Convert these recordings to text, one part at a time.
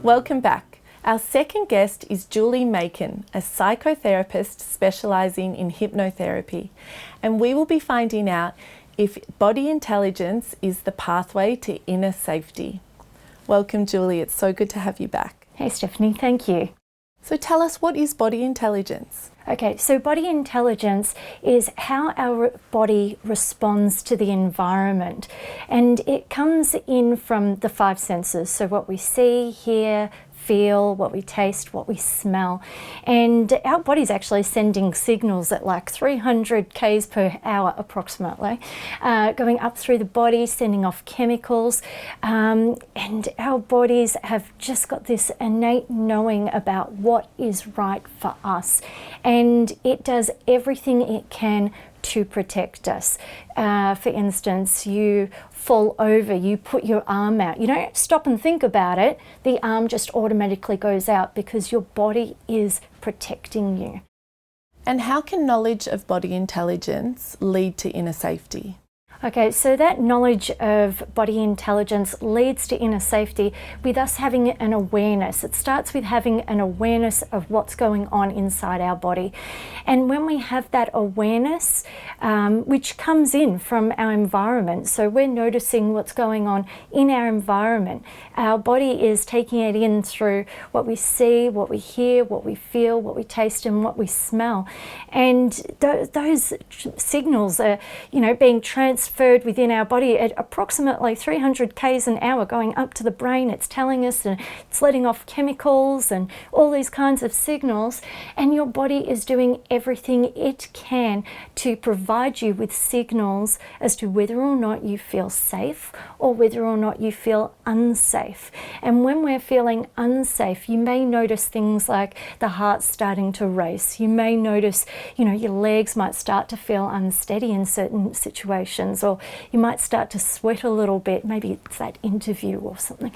Welcome back. Our second guest is Julie Makin, a psychotherapist specialising in hypnotherapy, and we will be finding out if body intelligence is the pathway to inner safety. Welcome, Julie. It's so good to have you back. Hey, Stephanie. Thank you. So tell us, what is body intelligence? Okay, so body intelligence is how our body responds to the environment, and it comes in from the five senses. So what we see, hear, feel, what we taste, what we smell. And our body's actually sending signals at like 300 k's per hour approximately, going up through the body, sending off chemicals. And our bodies have just got this innate knowing about what is right for us. And it does everything it can to protect us. For instance, you fall over, you put your arm out. You don't stop and think about it. The arm just automatically goes out because your body is protecting you. And how can knowledge of body intelligence lead to inner safety? Okay, so that knowledge of body intelligence leads to inner safety with us having an awareness. It starts with having an awareness of what's going on inside our body. And when we have that awareness, which comes in from our environment, so we're noticing what's going on in our environment. Our body is taking it in through what we see, what we hear, what we feel, what we taste, and what we smell. And those signals are, being transferred within our body at approximately 300 k's an hour going up to the brain. It's telling us, and it's letting off chemicals and all these kinds of signals, and your body is doing everything it can to provide you with signals as to whether or not you feel safe or whether or not you feel unsafe. And when we're feeling unsafe, you may notice things like the heart starting to race. You may notice, your legs might start to feel unsteady in certain situations, or you might start to sweat a little bit. Maybe it's that interview or something.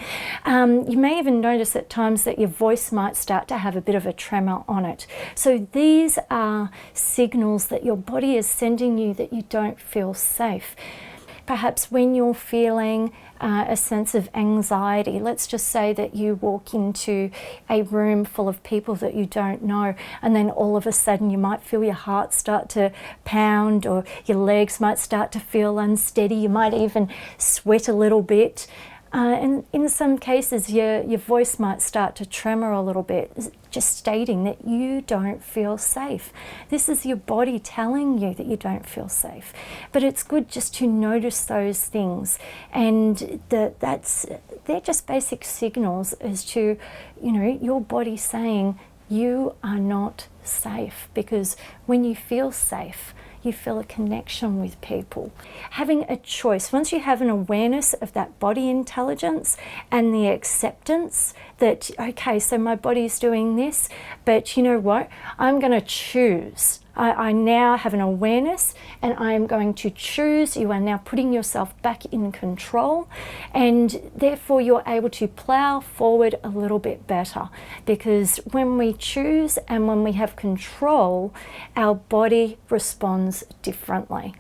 You may even notice at times that your voice might start to have a bit of a tremor on it. So these are signals that your body is sending you that you don't feel safe. Perhaps when you're feeling a sense of anxiety, let's just say that you walk into a room full of people that you don't know, and then all of a sudden you might feel your heart start to pound, or your legs might start to feel unsteady. You might even sweat a little bit. And in some cases, your voice might start to tremor a little bit, just stating that you don't feel safe. This is your body telling you that you don't feel safe. But it's good just to notice those things, and they're just basic signals as to, your body saying you are not safe, because when you feel safe, you feel a connection with people. Having a choice, once you have an awareness of that body intelligence and the acceptance that, okay, so my body's doing this, but you know what, I'm going to choose. I now have an awareness, and I am going to choose. You are now putting yourself back in control, and therefore you're able to plow forward a little bit better, because when we choose and when we have control, our body responds differently.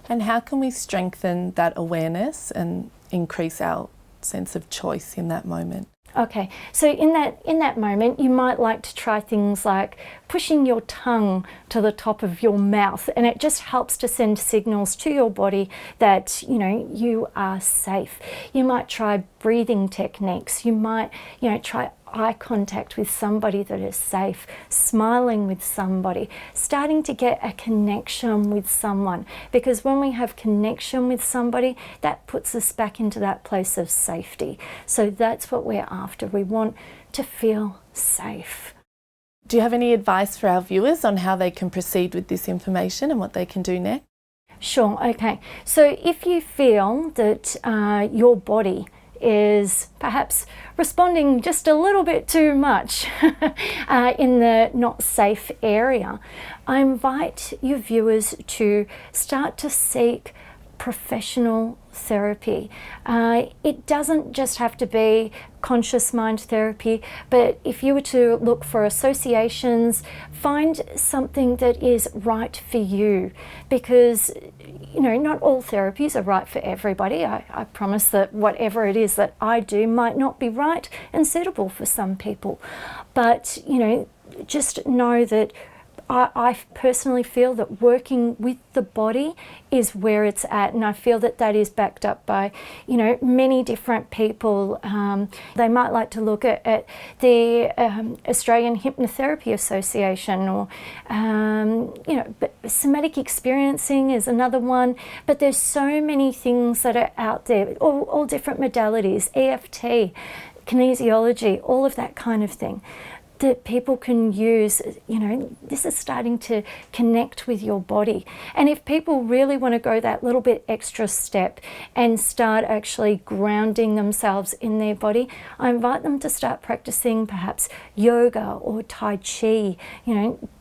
And how can we strengthen that awareness and increase our sense of choice in that moment? Okay, so in that moment, you might like to try things like pushing your tongue to the top of your mouth, and it just helps to send signals to your body that, you are safe. You might try breathing techniques. You might, try eye contact with somebody that is safe, smiling with somebody, starting to get a connection with someone, because when we have connection with somebody, that puts us back into that place of safety. So that's what we're after. We want to feel safe. Do you have any advice for our viewers on how they can proceed with this information and what they can do next? Sure, okay. So if you feel that your body is perhaps responding just a little bit too much in the not safe area, I invite your viewers to start to seek professional therapy. It doesn't just have to be conscious mind therapy, but if you were to look for associations, find something that is right for you, because not all therapies are right for everybody. I promise that whatever it is that I do might not be right and suitable for some people, but just know that I personally feel that working with the body is where it's at, and I feel that that is backed up by many different people. They might like to look at the Australian Hypnotherapy Association, or but somatic experiencing is another one. But there's so many things that are out there, all different modalities, EFT, kinesiology, all of that kind of thing, that people can use. This is starting to connect with your body. And if people really want to go that little bit extra step and start actually grounding themselves in their body, I invite them to start practicing perhaps yoga or Tai Chi,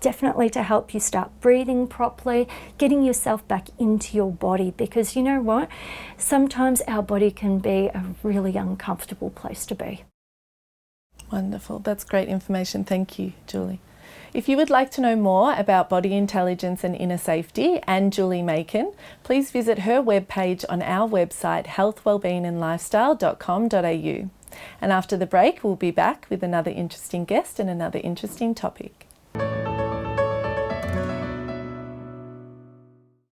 definitely to help you start breathing properly, getting yourself back into your body, because you know what? Sometimes our body can be a really uncomfortable place to be. Wonderful. That's great information. Thank you, Julie. If you would like to know more about body intelligence and inner safety and Julie Makin, please visit her webpage on our website, healthwellbeingandlifestyle.com.au. And after the break, we'll be back with another interesting guest and another interesting topic.